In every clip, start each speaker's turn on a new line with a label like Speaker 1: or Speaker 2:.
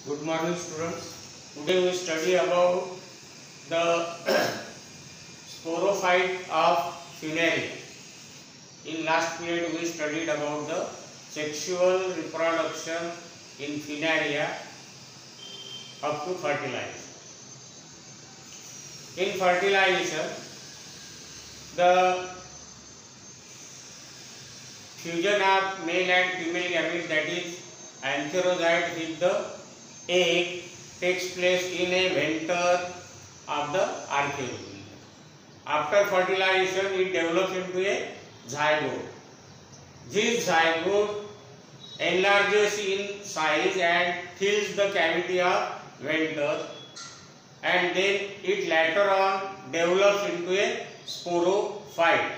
Speaker 1: Good morning, students. Today we study about the sporophyte of Funaria. In last period we studied about the sexual reproduction in Funaria up to fertilization. In fertilization, the fusion of male and female gametes, that is antherozide with the egg, takes place in a venter of the archaeozoite. After fertilization, it develops into a zygote. This zygote enlarges in size and fills the cavity of venter, and then it later on develops into a sporophyte.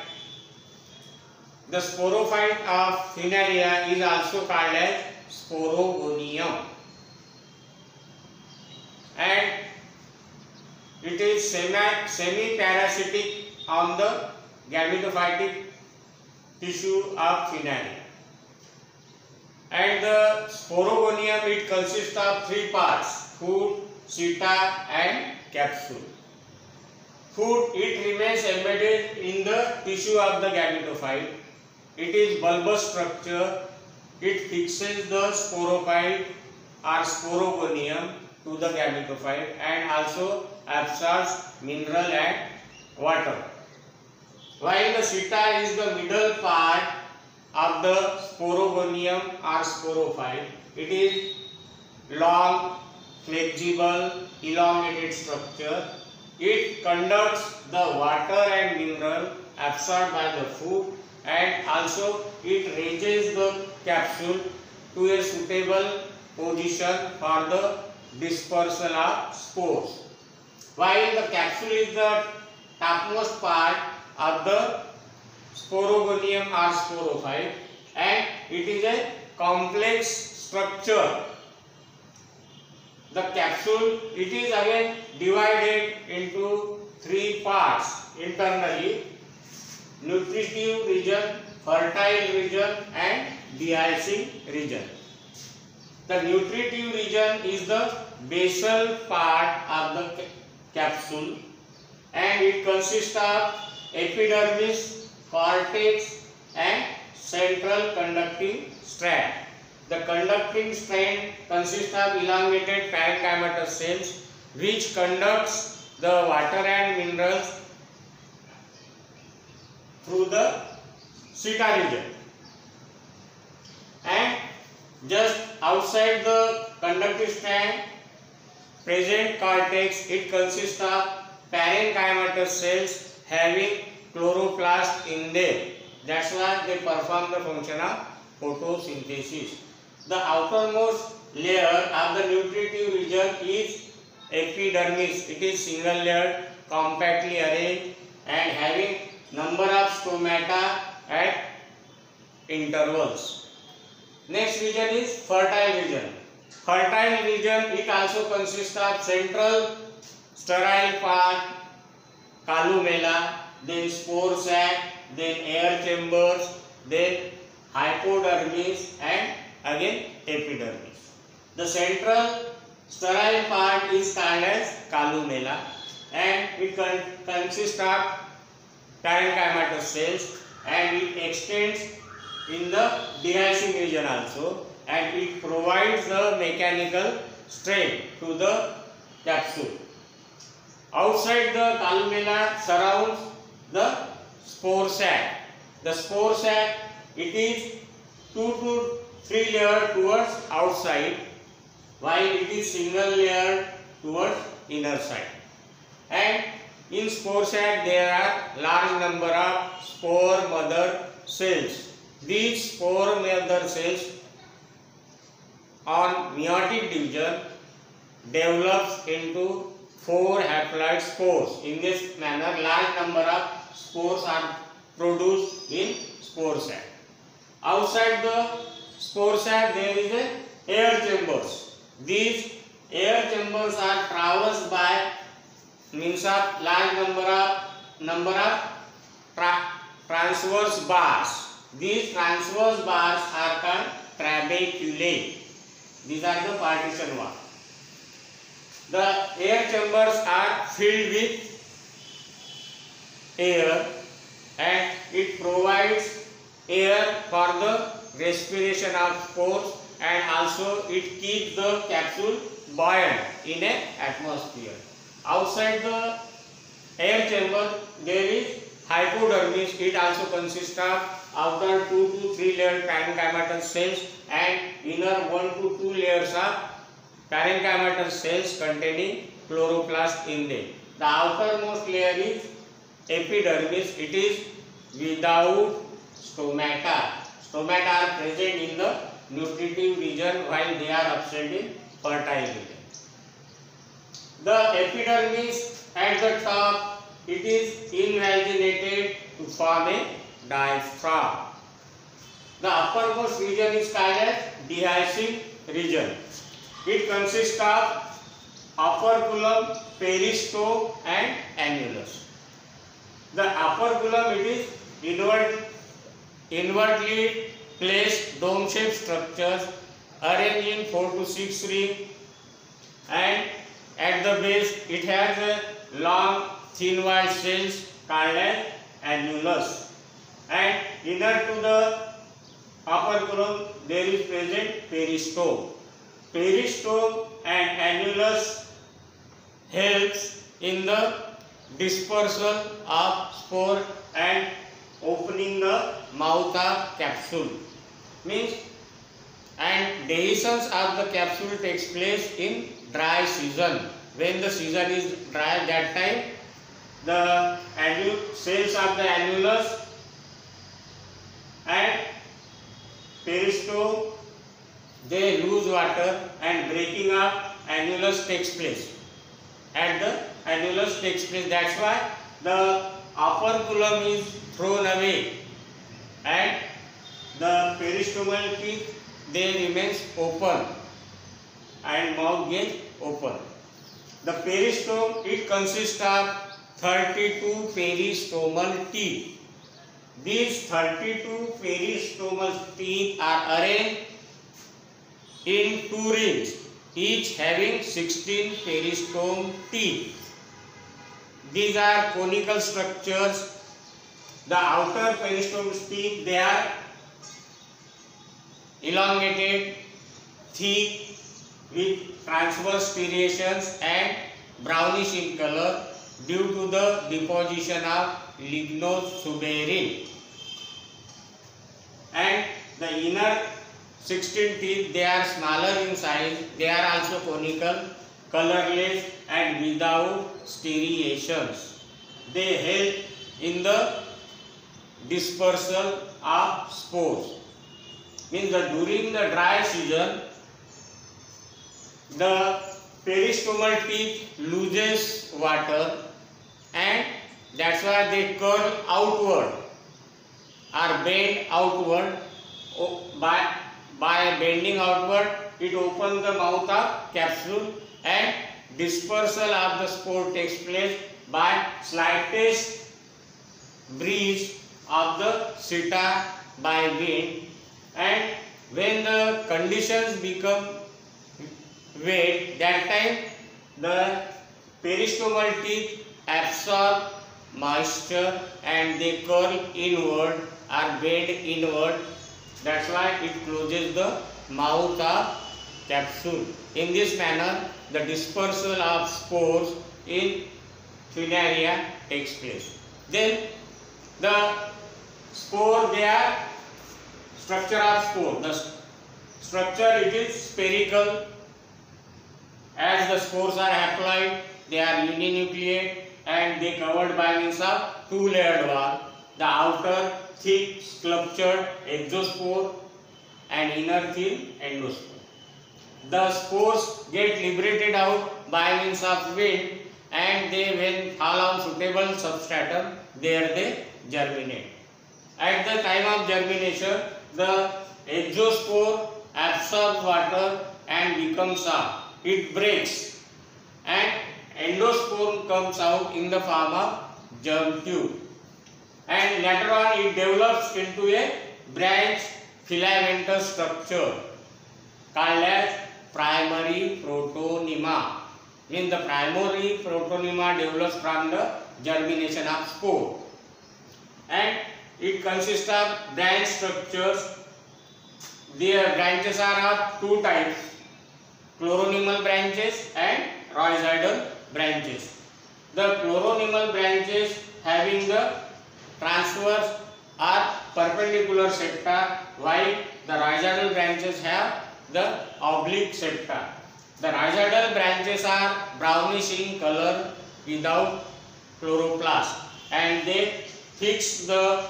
Speaker 1: The sporophyte of Funaria is also called as sporogonium, and it is semi-parasitic on the gametophytic tissue of Funaria. And the sporogonium, it consists of three parts: food, seta and capsule. Food, it remains embedded in the tissue of the gametophyte. It is bulbous structure. It fixes the sporophyte or sporogonium to the gametophyte and also absorbs mineral and water. While the seta is the middle part of the sporogonium or sporophyte, it is long, flexible, elongated structure. It conducts the water and mineral absorbed by the food, and also it raises the capsule to a suitable position for the dispersal of spores. While the capsule is the topmost part of the sporogonium or sporophyte, and it is a complex structure. The capsule, it is again divided into three parts internally: nutritive region, fertile region and dehiscing region. The nutritive region is the basal part of the capsule, and it consists of epidermis, cortex and central conducting strand. The conducting strand consists of elongated parenchymatous cells which conducts the water and minerals through the seta region. And just outside the conductive strand present cortex, it consists of parenchymatous cells having chloroplast in them. That's why they perform the function of photosynthesis. The outermost layer of the nutritive region is epidermis. It is single layered, compactly arranged and having number of stomata at intervals. Next region is fertile region. Fertile region, it also consists of central sterile part, columella, then spore sac, then air chambers, then hypodermis and again epidermis. The central sterile part is called as columella, and it consists of parenchymatous cells, and it extends in the dehiscing region also, and it provides the mechanical strength to the capsule. Outside the columella surrounds the spore sac. The spore sac, it is 2 to 3 layered towards outside, while it is single layered towards inner side. And in spore sac there are large number of spore mother cells. These spore mother cells on meiotic division develops into 4 haploid spores. In this manner, large number of spores are produced in spore sac. Outside the spore sac there is a air chambers. These air chambers are traversed by means of large number of transverse bars. These transverse bars are called trabeculae. These are the partition wall. The air chambers are filled with air and it provides air for the respiration of spores, and also it keeps the capsule buoyant in an atmosphere. Outside the air chamber there is hypodermis. It also consists of outer 2 to 3 layered parenchymatous cells and inner 1 to 2 layers of parenchymatous cells containing chloroplast in them. The outermost layer is epidermis. It is without stomata. Stomata are present in the nutritive region while they are absent in fertile region. The epidermis at the top, it is invaginated to form a diaphragm. The uppermost region is called as dehiscent region. It consists of operculum, peristome and annulus. The operculum, it is inwardly placed dome-shaped structures arranged in 4 to 6 rings, and at the base it has a long thin-walled cells called as annulus, and inner to the operculum there is present peristome. Peristome and annulus helps in the dispersal of spore and opening the mouth of capsule. Means, and dehiscence of the capsule takes place in dry season. When the season is dry, that time the cells of the annulus and peristome, they lose water and breaking of annulus takes place. At the annulus takes place, that's why the operculum is thrown away and the peristomal teeth, they remains open and mouth gets open. The peristome, it consists of 32 peristomal teeth. These 32 peristomal teeth are arranged in 2 rings, each having 16 peristome teeth. These are conical structures. The outer peristome teeth, they are elongated, thick, with transverse striations and brownish in color due to the deposition of lignosuberin. And the inner 16 teeth, they are smaller in size, they are also conical, colorless and without striations. They help in the dispersal of spores. Means that during the dry season, the peristomal teeth loses water and that's why they curl outward or bend outward. By bending outward, it opens the mouth of capsule and dispersal of the spore takes place by slightest breeze of the seta by wind, and when the conditions become wet, that time the peristomal teeth absorb moisture and they curl inward or bend inward. That's why it closes the mouth of capsule. In this manner, the dispersal of spores in Funaria takes place. Then the spore, they are structure of spore. The structure, it is spherical. As the spores are haploid, they are uninucleate and they covered by means of 2-layered wall. The outer thick sculptured exospore and inner thin endospore. The spores get liberated out by means of wind and they, when fall on suitable substratum, there they germinate. At the time of germination, the exospore absorbs water and becomes soft. It breaks and endospore comes out in the form of germ tube. And later on it develops into a branch filamentous structure called as primary protonema. means the primary protonema develops from the germination of spore, and it consists of branch structures. Their branches are of two types: chloronymal branches and rhizoidal branches. The chloronymal branches having the transverse or perpendicular septa, while the rhizoidal branches have the oblique septa. The rhizoidal branches are brownish in color without chloroplast, and they fix the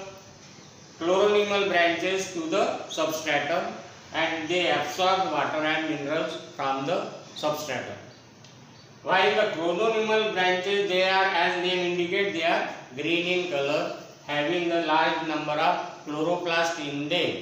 Speaker 1: chloronymal branches to the substratum, and they absorb water and minerals from the substratum. While the chloronymal branches, they are, as name indicate, they are green in color, having a large number of chloroplasts in them.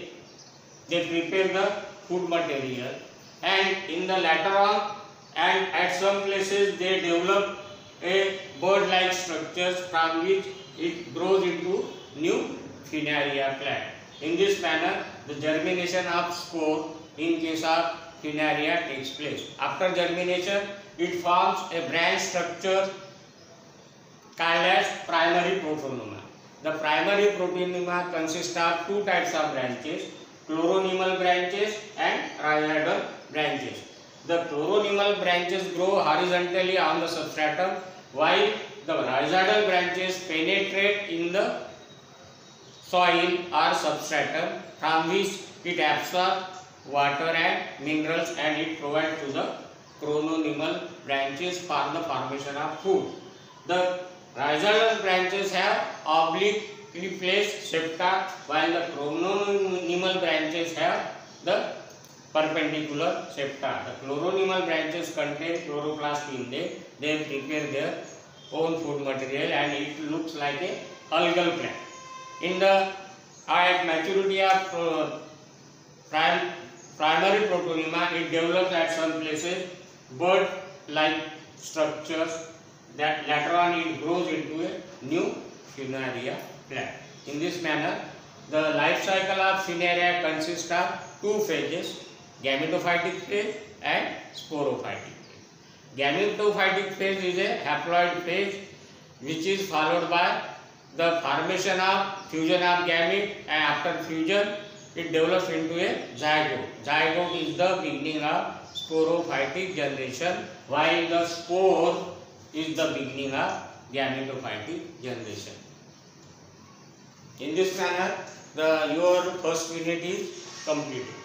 Speaker 1: They prepare the food material, and in the later on, and at some places they develop a bird-like structures from which it grows into new Funaria plant. In this manner, the germination of spore in case of Funaria takes place. After germination, it forms a branch structure called as primary protonema. The primary protonema consists of two types of branches: chloronymal branches and rhizoidal branches. The chloronymal branches grow horizontally on the substratum, while the rhizoidal branches penetrate in the soil or substratum, from which it absorbs water and minerals, and it provides to the chloronymal branches for the formation of food. The rhizoidal branches have obliquely placed septa, while the chloronymal branches have the perpendicular septa. The chloronymal branches contain chloroplast in them. They prepare their own food material, and it looks like a algal plant. In the at maturity of primary protonema, it develops at some places bird-like structures, that later on it grows into a new Funaria plant. In this manner, the life cycle of Funaria consists of two phases: gametophytic phase and sporophytic phase. Gametophytic phase is a haploid phase which is followed by the formation of fusion of gamete, and after fusion it develops into a zygote. Zygote is the beginning of sporophytic generation, while the spore is the beginning of gametophytic generation. In this manner, your first unit is completed.